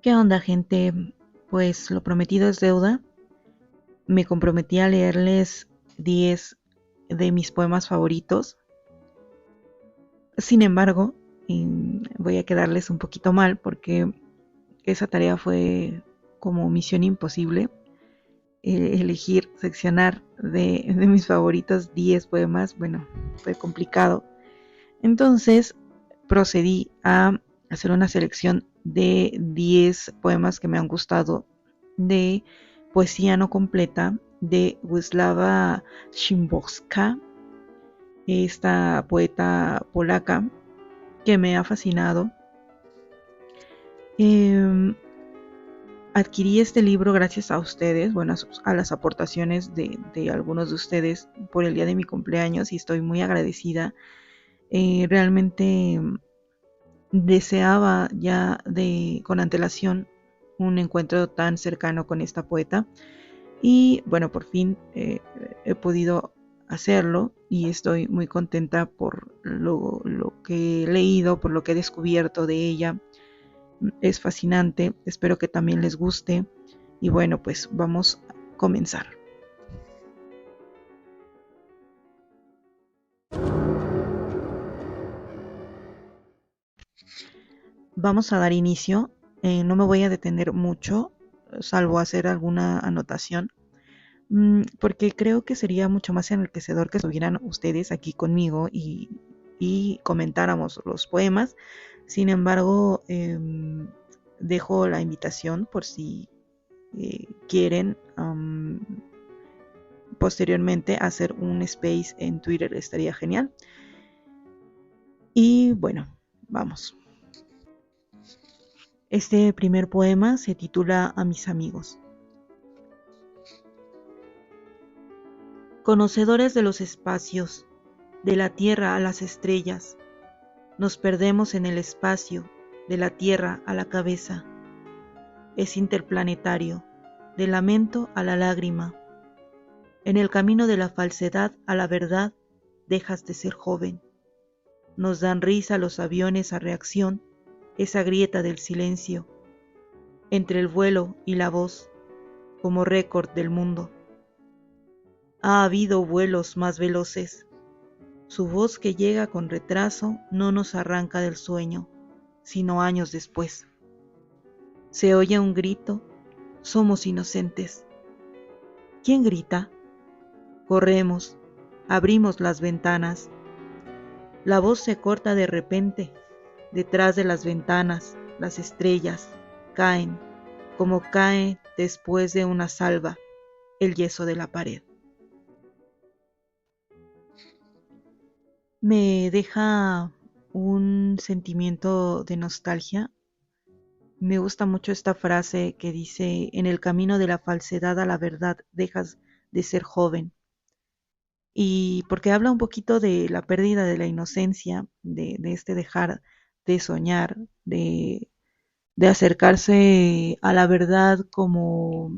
¿Qué onda, gente? Pues lo prometido es deuda. Me comprometí a leerles 10 de mis poemas favoritos. Sin embargo, voy a quedarles un poquito mal porque esa tarea fue como misión imposible. Elegir, seccionar de mis favoritos 10 poemas, bueno, fue complicado. Entonces procedí a hacer una selección de 10 poemas que me han gustado de poesía no completa de Wisława Szymborska, esta poeta polaca que me ha fascinado. Eh, Adquirí este libro gracias a ustedes, bueno, a las aportaciones de algunos de ustedes por el día de mi cumpleaños y estoy muy agradecida. Realmente deseaba ya con antelación un encuentro tan cercano con esta poeta y bueno, por fin he podido hacerlo y estoy muy contenta por lo que he leído, por lo que he descubierto de ella. Es fascinante, espero que también les guste y bueno, pues vamos a comenzar. Vamos a dar inicio, no me voy a detener mucho, salvo hacer alguna anotación. Porque creo que sería mucho más enriquecedor que estuvieran ustedes aquí conmigo y comentáramos los poemas. Sin embargo, dejo la invitación por si quieren posteriormente hacer un space en Twitter, estaría genial. Y bueno, vamos. Este primer poema se titula A mis amigos. Conocedores de los espacios, de la tierra a las estrellas, nos perdemos en el espacio, de la tierra a la cabeza. Es interplanetario, del lamento a la lágrima. En el camino de la falsedad a la verdad, dejas de ser joven. Nos dan risa los aviones a reacción, esa grieta del silencio, entre el vuelo y la voz, como récord del mundo. Ha habido vuelos más veloces. Su voz que llega con retraso no nos arranca del sueño, sino años después. Se oye un grito, somos inocentes. ¿Quién grita? Corremos, abrimos las ventanas. La voz se corta de repente. Detrás de las ventanas, las estrellas caen, como cae después de una salva, el yeso de la pared. Me deja un sentimiento de nostalgia. Me gusta mucho esta frase que dice, en el camino de la falsedad a la verdad dejas de ser joven. Y porque habla un poquito de la pérdida de la inocencia, de este dejar de soñar, de acercarse a la verdad como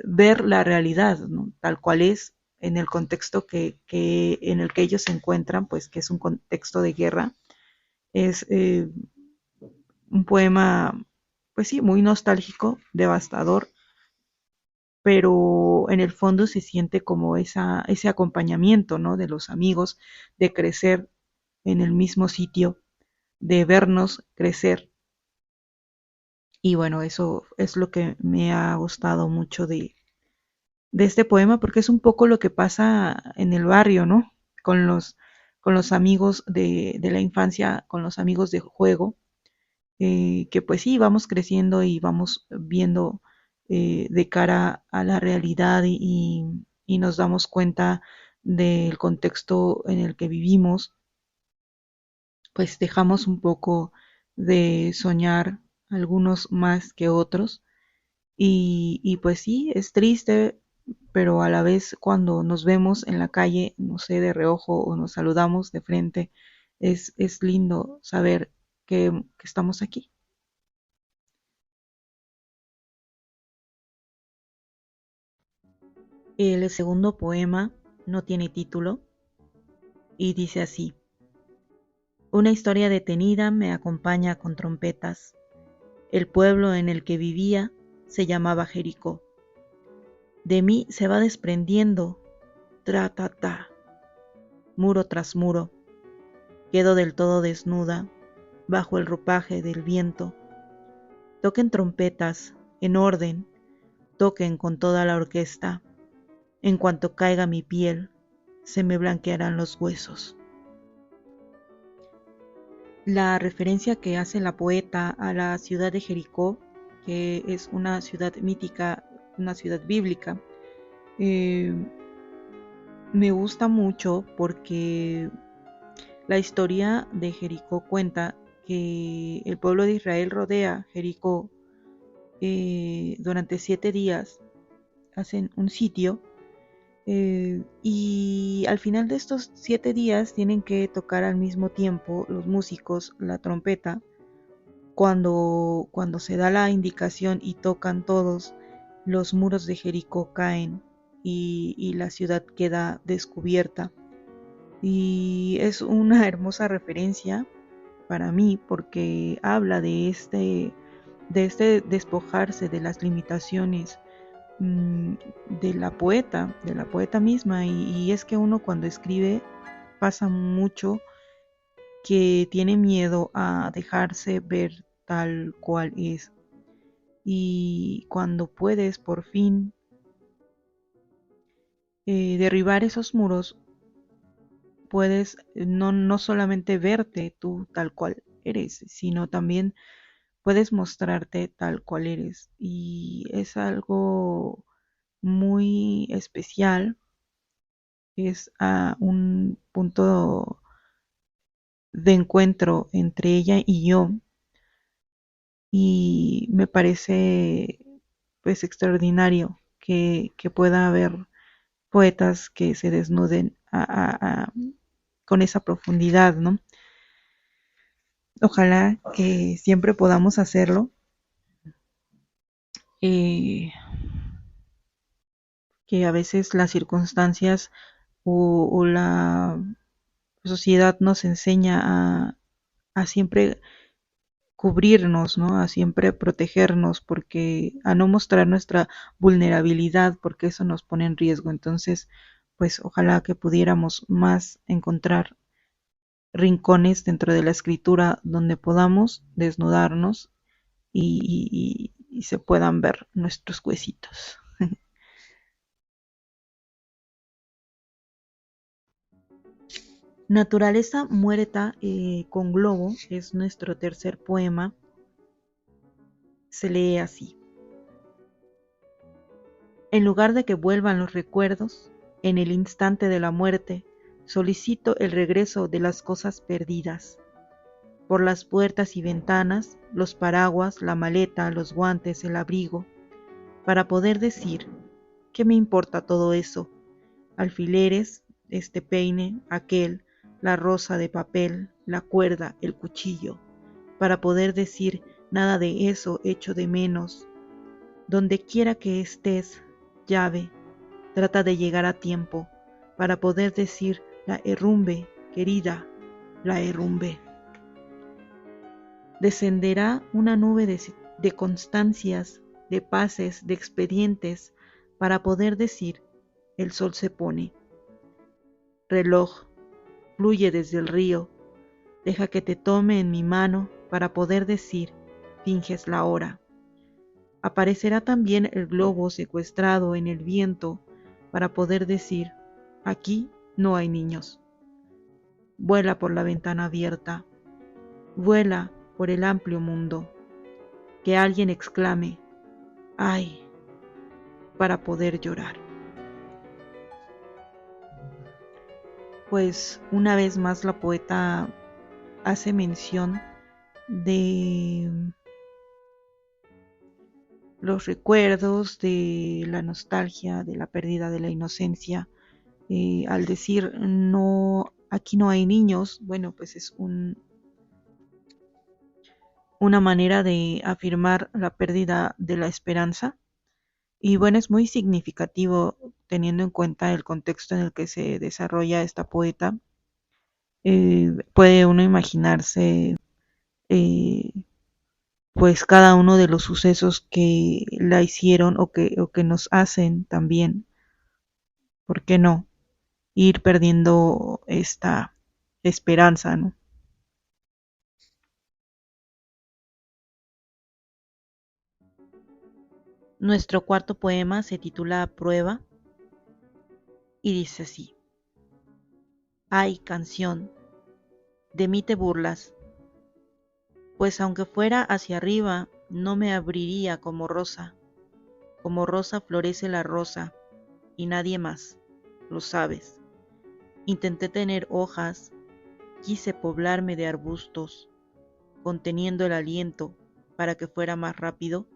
ver la realidad, ¿no? Tal cual es en el contexto en el que ellos se encuentran, pues que es un contexto de guerra. Es un poema, pues sí, muy nostálgico, devastador, pero en el fondo se siente como ese acompañamiento, ¿no? De los amigos, de crecer en el mismo sitio, de vernos crecer. Y bueno, eso es lo que me ha gustado mucho de este poema, porque es un poco lo que pasa en el barrio, ¿no? Con con los amigos de la infancia, con los amigos de juego, que pues sí, vamos creciendo y vamos viendo de cara a la realidad y nos damos cuenta del contexto en el que vivimos, pues dejamos un poco de soñar, algunos más que otros, y pues sí, es triste, pero a la vez cuando nos vemos en la calle, no sé, de reojo o nos saludamos de frente, es lindo saber que estamos aquí. El segundo poema no tiene título y dice así: una historia detenida me acompaña con trompetas. El pueblo en el que vivía se llamaba Jericó. De mí se va desprendiendo, tra ta ta, muro tras muro. Quedo del todo desnuda, bajo el ropaje del viento. Toquen trompetas, en orden, toquen con toda la orquesta. En cuanto caiga mi piel, se me blanquearán los huesos. La referencia que hace la poeta a la ciudad de Jericó, que es una ciudad mítica, una ciudad bíblica, eh, me gusta mucho porque la historia de Jericó cuenta que el pueblo de Israel rodea Jericó durante 7 días, hacen un sitio y al final de estos 7 días tienen que tocar al mismo tiempo los músicos la trompeta. Cuando se da la indicación y tocan todos, los muros de Jericó caen y la ciudad queda descubierta. Y es una hermosa referencia para mí porque habla de este despojarse de las limitaciones mm, de la poeta misma. Y es que uno cuando escribe pasa mucho que tiene miedo a dejarse ver tal cual es. Y cuando puedes por fin derribar esos muros, puedes no solamente verte tú tal cual eres, sino también puedes mostrarte tal cual eres. Y es algo muy especial, es un punto de encuentro entre ella y yo, y me parece pues extraordinario que pueda haber poetas que se desnuden con esa profundidad, ¿no? Ojalá que siempre podamos hacerlo, eh, que a veces las circunstancias o la sociedad nos enseña a siempre cubrirnos, ¿no? A siempre protegernos, porque a no mostrar nuestra vulnerabilidad, porque eso nos pone en riesgo. Entonces, pues ojalá que pudiéramos más encontrar rincones dentro de la escritura donde podamos desnudarnos y se puedan ver nuestros huesitos. Naturaleza muerta con globo es nuestro tercer poema. Se lee así. En lugar de que vuelvan los recuerdos, en el instante de la muerte, solicito el regreso de las cosas perdidas. Por las puertas y ventanas, los paraguas, la maleta, los guantes, el abrigo, para poder decir, ¿qué me importa todo eso? Alfileres, este peine, aquel, la rosa de papel, la cuerda, el cuchillo, para poder decir, nada de eso echo de menos. Donde quiera que estés, llave, trata de llegar a tiempo para poder decir la herrumbe, querida, la herrumbe. Descenderá una nube de constancias, de pases, de expedientes, para poder decir el sol se pone. Reloj, fluye desde el río, deja que te tome en mi mano para poder decir finges la hora. Aparecerá también el globo secuestrado en el viento para poder decir aquí no hay niños. Vuela por la ventana abierta, vuela por el amplio mundo. Que alguien exclame, ¡ay!, para poder llorar. Pues una vez más la poeta hace mención de los recuerdos, de la nostalgia, de la pérdida de la inocencia. Al decir no, aquí no hay niños, bueno, pues es una manera de afirmar la pérdida de la esperanza. Y bueno, es muy significativo teniendo en cuenta el contexto en el que se desarrolla esta poeta. Puede uno imaginarse eh, pues cada uno de los sucesos que la hicieron o que nos hacen también, ¿por qué no? Ir perdiendo esta esperanza, ¿no? Nuestro cuarto poema se titula Prueba y dice así: Ay, canción, de mí te burlas, pues aunque fuera hacia arriba, no me abriría como rosa florece la rosa, y nadie más, lo sabes. Intenté tener hojas, quise poblarme de arbustos, conteniendo el aliento para que fuera más rápido,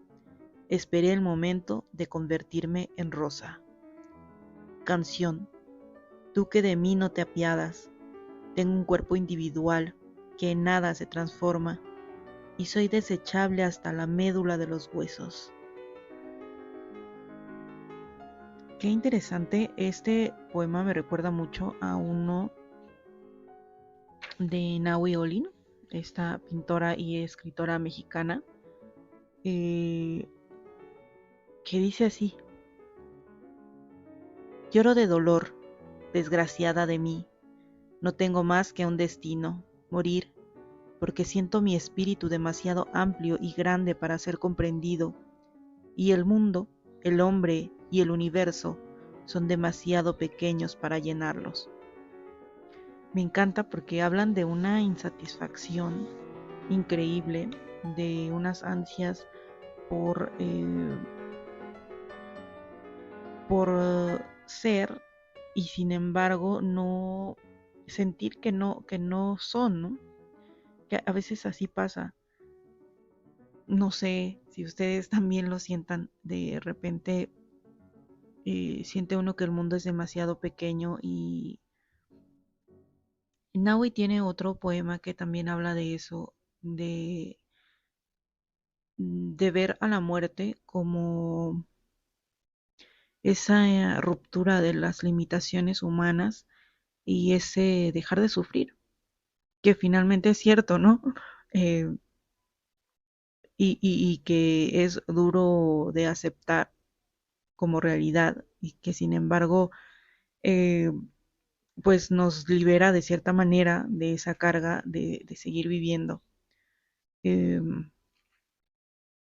esperé el momento de convertirme en rosa. Canción, tú que de mí no te apiadas, tengo un cuerpo individual que en nada se transforma y soy desechable hasta la médula de los huesos. Qué interesante, este poema me recuerda mucho a uno de Nahui Olin, esta pintora y escritora mexicana, eh, que dice así: lloro de dolor, desgraciada de mí, no tengo más que un destino, morir, porque siento mi espíritu demasiado amplio y grande para ser comprendido, y el mundo, el hombre y el universo son demasiado pequeños para llenarlos. Me encanta porque hablan de una insatisfacción increíble, de unas ansias por ser, y sin embargo no sentir que no son, ¿no? Que a veces así pasa. No sé si ustedes también lo sientan, de repente siente uno que el mundo es demasiado pequeño. Y Naui tiene otro poema que también habla de eso, de ver a la muerte como esa ruptura de las limitaciones humanas y ese dejar de sufrir, que finalmente es cierto, ¿no? Eh, y que es duro de aceptar como realidad y que sin embargo eh, pues nos libera de cierta manera de esa carga de seguir viviendo. Eh,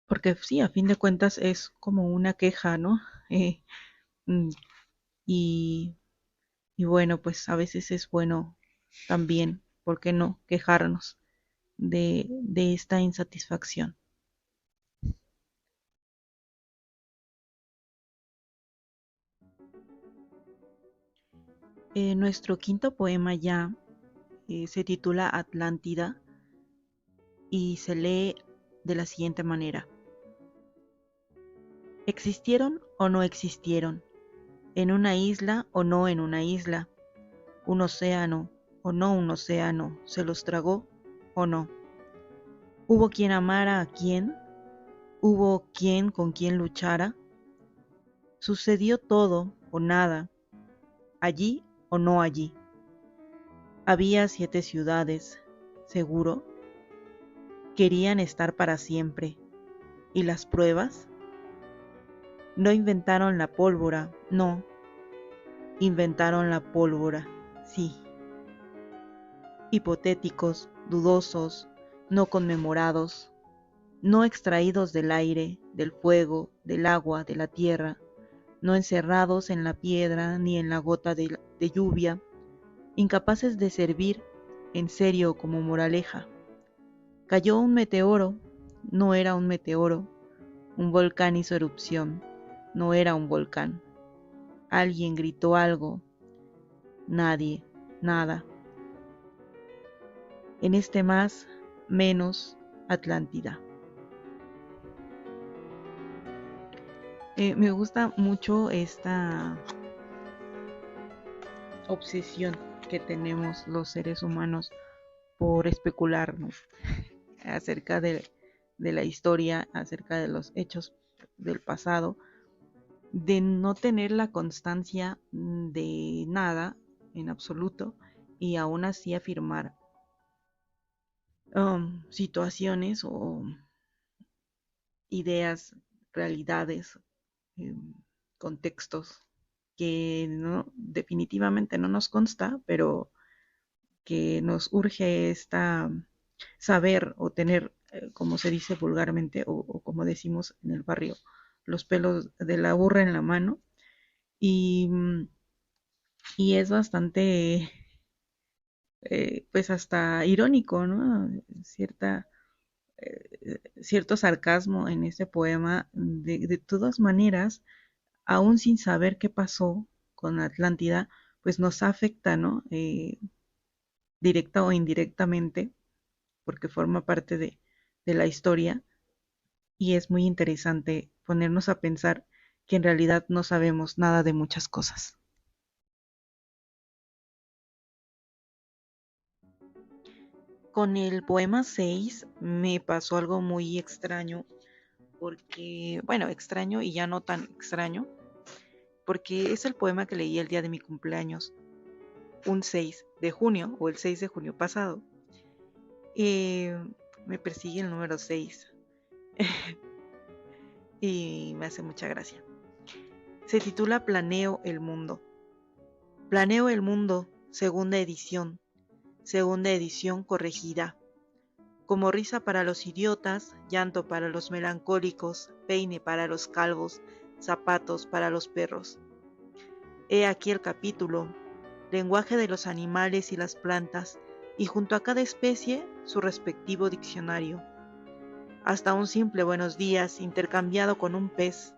Porque sí, a fin de cuentas es como una queja, ¿no? Eh, mm, y, y bueno, pues a veces es bueno también, ¿por qué no?, quejarnos de esta insatisfacción. Nuestro quinto poema ya se titula Atlántida y se lee de la siguiente manera. ¿Existieron o no existieron? ¿En una isla o no en una isla? ¿Un océano o no un océano? ¿Se los tragó o no? ¿Hubo quien amara a quien? ¿Hubo quien con quien luchara? ¿Sucedió todo o nada, allí o no allí? Había 7 ciudades, seguro, querían estar para siempre. ¿Y las pruebas? No inventaron la pólvora, no, inventaron la pólvora, sí. Hipotéticos, dudosos, no conmemorados, no extraídos del aire, del fuego, del agua, de la tierra, no encerrados en la piedra ni en la gota de lluvia, incapaces de servir en serio como moraleja. Cayó un meteoro, no era un meteoro, un volcán hizo erupción, no era un volcán. Alguien gritó algo, nadie, nada. En este más, menos, Atlántida. Me gusta mucho esta obsesión que tenemos los seres humanos por especularnos acerca de la historia, acerca de los hechos del pasado, de no tener la constancia de nada en absoluto y aún así afirmar situaciones ideas, realidades, contextos que no, definitivamente no nos consta, pero que nos urge saber o tener, como se dice vulgarmente o como decimos en el barrio, los pelos de la burra en la mano. Y, y es bastante, pues hasta irónico, ¿no? Cierto sarcasmo en ese poema. De todas maneras, aún sin saber qué pasó con Atlántida, pues nos afecta, ¿no? Directa o indirectamente, porque forma parte de la historia, y es muy interesante ponernos a pensar que en realidad no sabemos nada de muchas cosas. Con el poema 6 me pasó algo muy extraño, porque, bueno, extraño y ya no tan extraño, porque es el poema que leí el día de mi cumpleaños, un 6 de junio o el 6 de junio pasado. Eh, Me persigue el número 6 y me hace mucha gracia. Se titula Planeo el Mundo. Planeo el Mundo, segunda edición corregida. Como risa para los idiotas, llanto para los melancólicos, peine para los calvos, zapatos para los perros. He aquí el capítulo, lenguaje de los animales y las plantas, y junto a cada especie su respectivo diccionario. Hasta un simple buenos días intercambiado con un pez,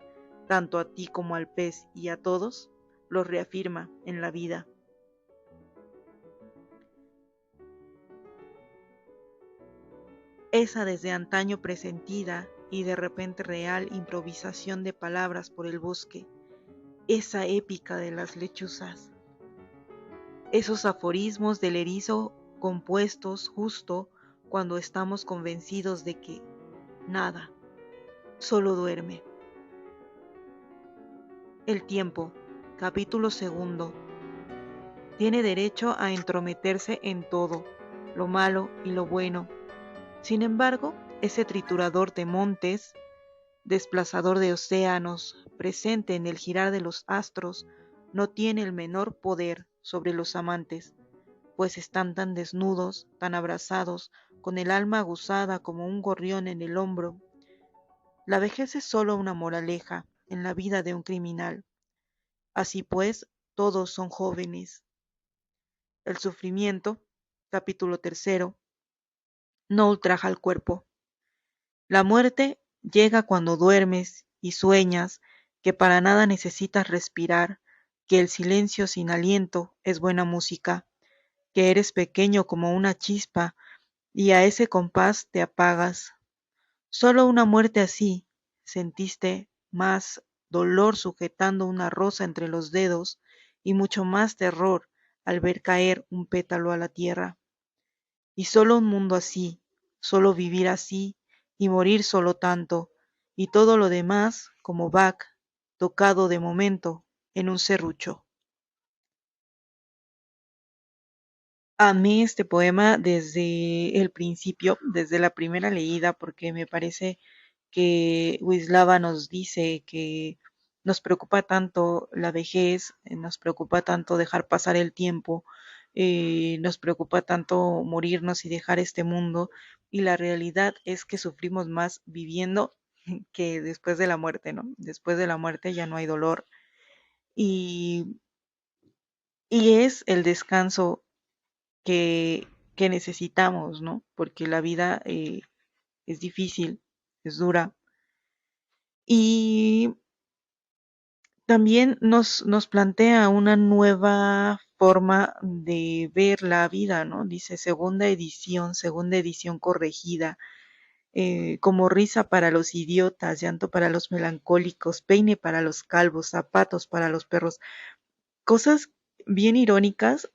tanto a ti como al pez y a todos, los reafirma en la vida. Esa desde antaño presentida y de repente real improvisación de palabras por el bosque, esa épica de las lechuzas, esos aforismos del erizo compuestos justo cuando estamos convencidos de que nada, solo duerme. El tiempo, capítulo segundo, tiene derecho a entrometerse en todo, lo malo y lo bueno. Sin embargo, ese triturador de montes, desplazador de océanos, presente en el girar de los astros, no tiene el menor poder sobre los amantes, pues están tan desnudos, tan abrazados, con el alma aguzada como un gorrión en el hombro. La vejez es solo una moraleja en la vida de un criminal. Así pues, todos son jóvenes. El sufrimiento, capítulo tercero, no ultraja al cuerpo. La muerte llega cuando duermes y sueñas que para nada necesitas respirar, que el silencio sin aliento es buena música, que eres pequeño como una chispa y a ese compás te apagas. Solo una muerte así, sentiste más dolor sujetando una rosa entre los dedos y mucho más terror al ver caer un pétalo a la tierra. Y solo un mundo así, solo vivir así y morir solo tanto, y todo lo demás como Bach, tocado de momento en un serrucho. Amé este poema desde el principio, desde la primera leída, porque me parece que Wisłava nos dice que nos preocupa tanto la vejez, nos preocupa tanto dejar pasar el tiempo, nos preocupa tanto morirnos y dejar este mundo, y la realidad es que sufrimos más viviendo que después de la muerte, ¿no? Después de la muerte ya no hay dolor y, y es el descanso que necesitamos, ¿no? Porque la vida es difícil, es dura. Y también nos plantea una nueva forma de ver la vida, ¿no? Dice segunda edición corregida, como risa para los idiotas, llanto para los melancólicos, peine para los calvos, zapatos para los perros. Cosas bien irónicas,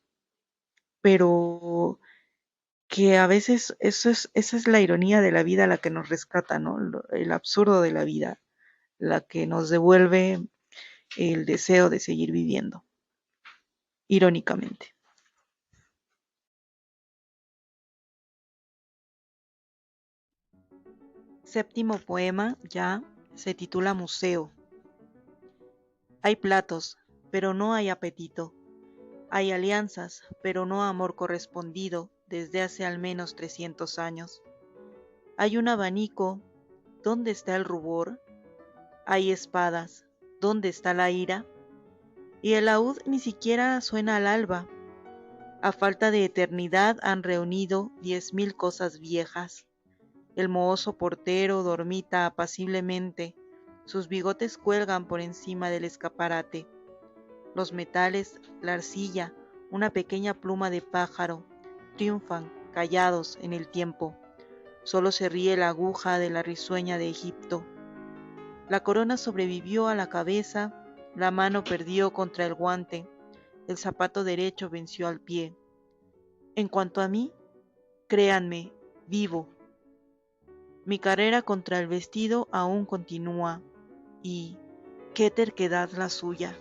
pero que a veces esa es la ironía de la vida la que nos rescata, ¿no? El absurdo de la vida, la que nos devuelve el deseo de seguir viviendo, irónicamente. Séptimo poema ya se titula Museo. Hay platos, pero no hay apetito. Hay alianzas, pero no amor correspondido desde hace al menos 300 años. Hay un abanico, ¿dónde está el rubor? Hay espadas, ¿dónde está la ira? Y el laúd ni siquiera suena al alba. A falta de eternidad han reunido 10.000 cosas viejas. El mohoso portero dormita apaciblemente. Sus bigotes cuelgan por encima del escaparate. Los metales, la arcilla, una pequeña pluma de pájaro, triunfan, callados en el tiempo. Solo se ríe la aguja de la risueña de Egipto. La corona sobrevivió a la cabeza, la mano perdió contra el guante, el zapato derecho venció al pie. En cuanto a mí, créanme, vivo. Mi carrera contra el vestido aún continúa, y qué terquedad la suya,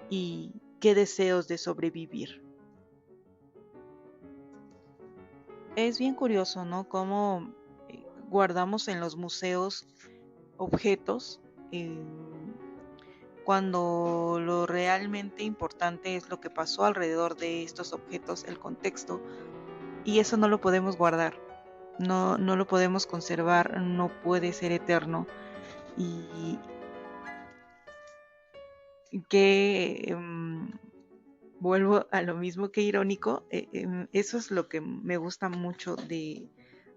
y qué deseos de sobrevivir. Es bien curioso, ¿no? Cómo guardamos en los museos objetos eh, cuando lo realmente importante es lo que pasó alrededor de estos objetos, el contexto, y eso no lo podemos guardar, no lo podemos conservar, no puede ser eterno. Y que vuelvo a lo mismo que irónico, eso es lo que me gusta mucho de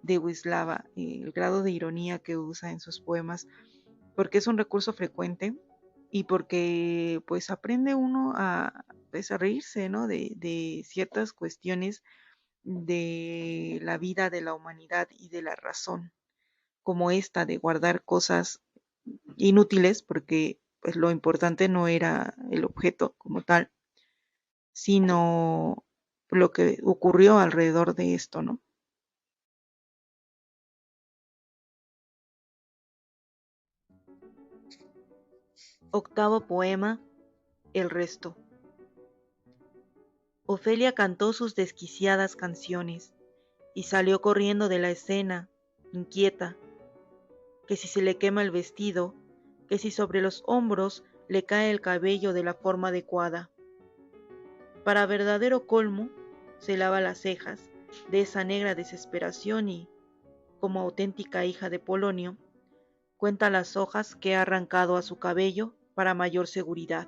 Wisława, el grado de ironía que usa en sus poemas, porque es un recurso frecuente y porque pues aprende uno pues, a reírse, ¿no? De ciertas cuestiones de la vida, de la humanidad y de la razón, como esta de guardar cosas inútiles, porque pues lo importante no era el objeto como tal, sino lo que ocurrió alrededor de esto, ¿no? Octavo poema, El resto. Ofelia cantó sus desquiciadas canciones y salió corriendo de la escena, inquieta, que si se le quema el vestido, que si sobre los hombros le cae el cabello de la forma adecuada. Para verdadero colmo, se lava las cejas de esa negra desesperación y, como auténtica hija de Polonio, cuenta las hojas que ha arrancado a su cabello para mayor seguridad.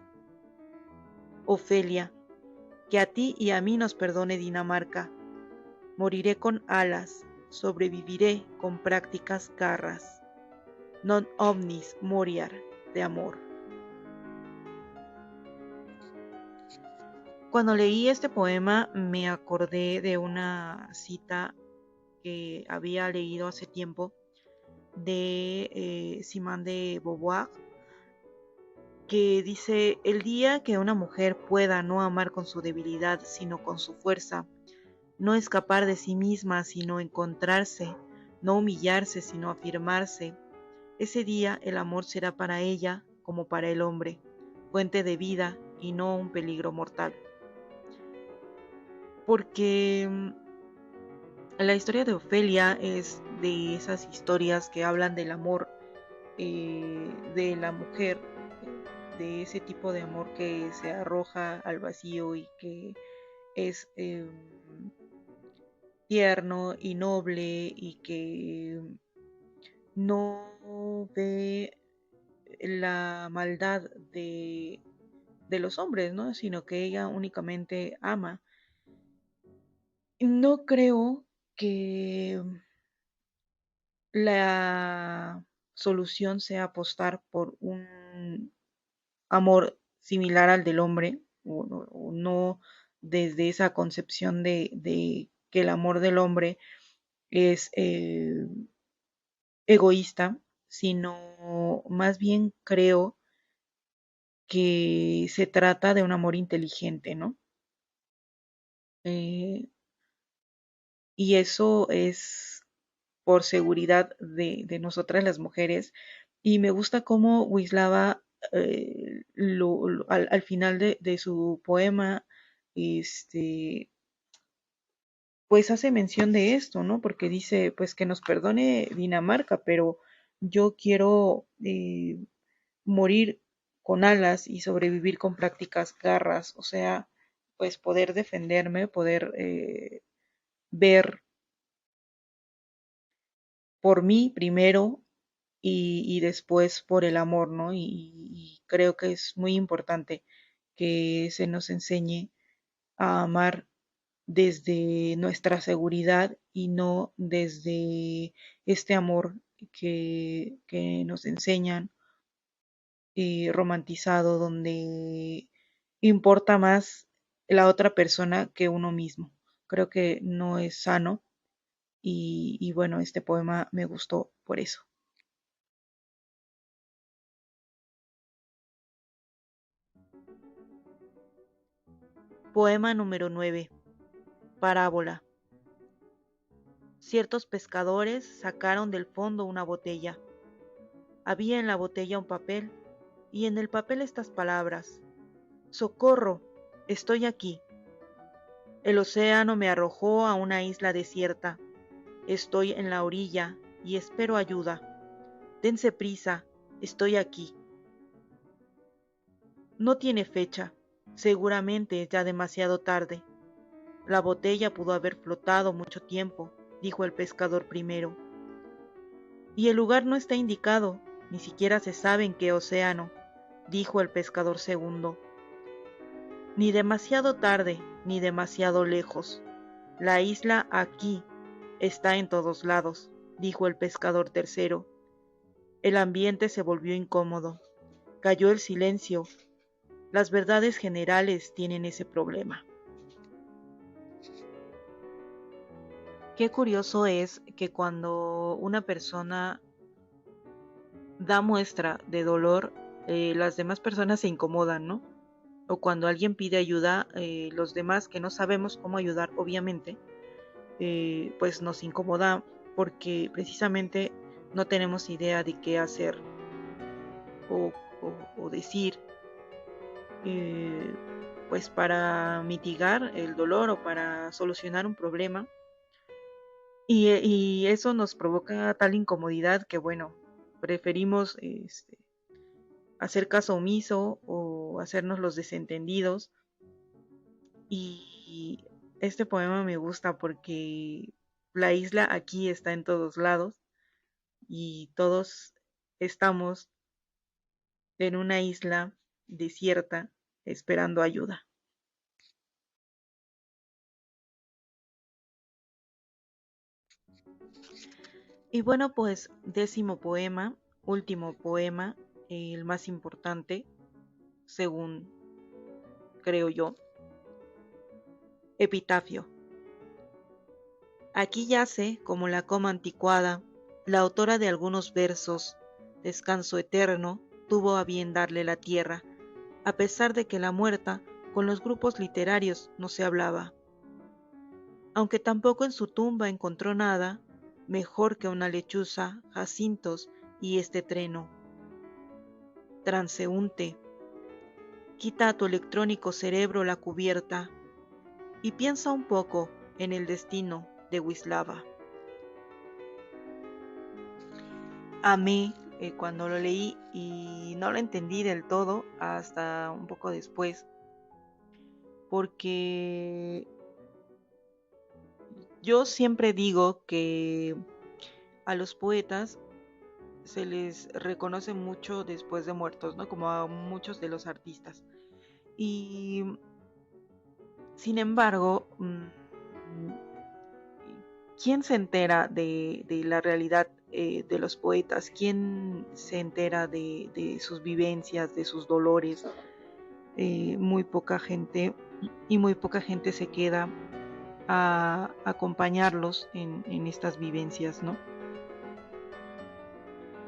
Ofelia, que a ti y a mí nos perdone Dinamarca. Moriré con alas, sobreviviré con prácticas garras. Non omnis moriar de amor. Cuando leí este poema me acordé de una cita que había leído hace tiempo de Simone de Beauvoir, que dice: el día que una mujer pueda no amar con su debilidad, sino con su fuerza, no escapar de sí misma, sino encontrarse, no humillarse, sino afirmarse, ese día el amor será para ella, como para el hombre, fuente de vida y no un peligro mortal. Porque la historia de Ofelia es de esas historias que hablan del amor de la mujer, de ese tipo de amor que se arroja al vacío y que es tierno y noble y que no ve la maldad de los hombres, ¿no? Sino que ella únicamente ama. No creo que la solución sea apostar por un amor similar al del hombre, o no desde esa concepción de que el amor del hombre es egoísta, sino más bien creo que se trata de un amor inteligente, ¿no? Eh, y eso es por seguridad de nosotras las mujeres. Y me gusta cómo Wisława al final de su poema este, pues hace mención de esto, ¿no? Porque dice, pues que nos perdone Dinamarca, pero yo quiero morir con alas y sobrevivir con prácticas garras, o sea, pues poder defenderme, poder ver por mí primero y después por el amor, ¿no? Y creo que es muy importante que se nos enseñe a amar desde nuestra seguridad y no desde este amor que nos enseñan romantizado, donde importa más la otra persona que uno mismo. Creo que no es sano y bueno, este poema me gustó por eso. Poema número 9. Parábola. Ciertos pescadores sacaron del fondo una botella. Había en la botella un papel y en el papel estas palabras: ¡Socorro! Estoy aquí. El océano me arrojó a una isla desierta. Estoy en la orilla y espero ayuda. Dense prisa, estoy aquí. No tiene fecha. Seguramente es ya demasiado tarde. La botella pudo haber flotado mucho tiempo, dijo el pescador primero. Y el lugar no está indicado, ni siquiera se sabe en qué océano, dijo el pescador segundo. Ni demasiado tarde, ni demasiado lejos. La isla aquí está en todos lados, dijo el pescador tercero. El ambiente se volvió incómodo. Cayó el silencio. Las verdades generales tienen ese problema. Qué curioso es que cuando una persona da muestra de dolor, las demás personas se incomodan, ¿no? O cuando alguien pide ayuda, los demás que no sabemos cómo ayudar, obviamente, pues nos incomoda porque precisamente no tenemos idea de qué hacer o, o decir, eh, pues para mitigar el dolor o para solucionar un problema. Y eso nos provoca tal incomodidad que, bueno, preferimos hacer caso omiso o hacernos los desentendidos. Y este poema me gusta porque la isla aquí está en todos lados y todos estamos en una isla desierta esperando ayuda. Y bueno, pues décimo poema, último poema, el más importante, según creo yo, epitafio. Aquí yace, como la coma anticuada, la autora de algunos versos, descanso eterno, tuvo a bien darle la tierra, a pesar de que la muerta con los grupos literarios no se hablaba. Aunque tampoco en su tumba encontró nada, mejor que una lechuza, jacintos y este treno. Transeúnte, quita a tu electrónico cerebro la cubierta y piensa un poco en el destino de Wislava. Amé cuando lo leí y no lo entendí del todo hasta un poco después, porque yo siempre digo que a los poetas se les reconoce mucho después de muertos, ¿no? Como a muchos de los artistas. Y sin embargo, ¿quién se entera de la realidad de los poetas? ¿Quién se entera de sus vivencias, de sus dolores? Muy poca gente y muy poca gente se queda a acompañarlos en estas vivencias, ¿no?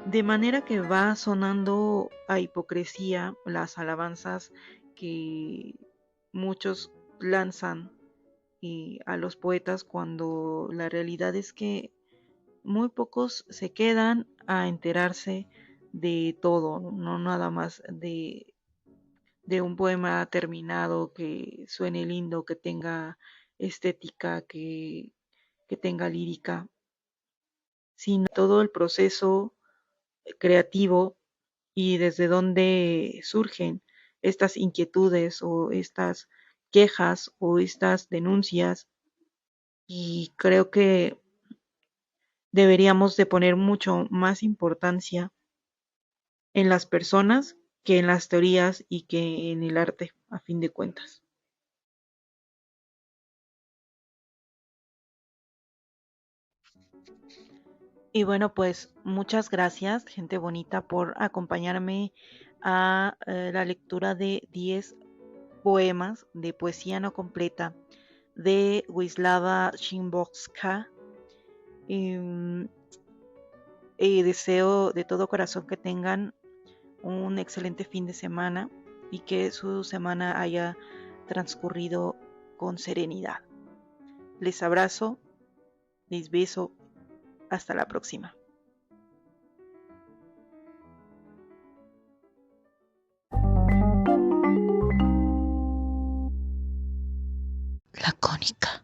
De manera que va sonando a hipocresía las alabanzas que muchos lanzan a los poetas cuando la realidad es que muy pocos se quedan a enterarse de todo, no nada más de un poema terminado que suene lindo, que tenga estética que tenga lírica, sino todo el proceso creativo y desde dónde surgen estas inquietudes o estas quejas o estas denuncias. Y creo que deberíamos de poner mucho más importancia en las personas que en las teorías y que en el arte, a fin de cuentas. Y bueno, pues muchas gracias, gente bonita, por acompañarme a la lectura de 10 poemas de poesía no completa de Wisława Szymborska. Em, Deseo de todo corazón que tengan un excelente fin de semana y que su semana haya transcurrido con serenidad. Les abrazo, les beso, hasta la próxima. Lacónica.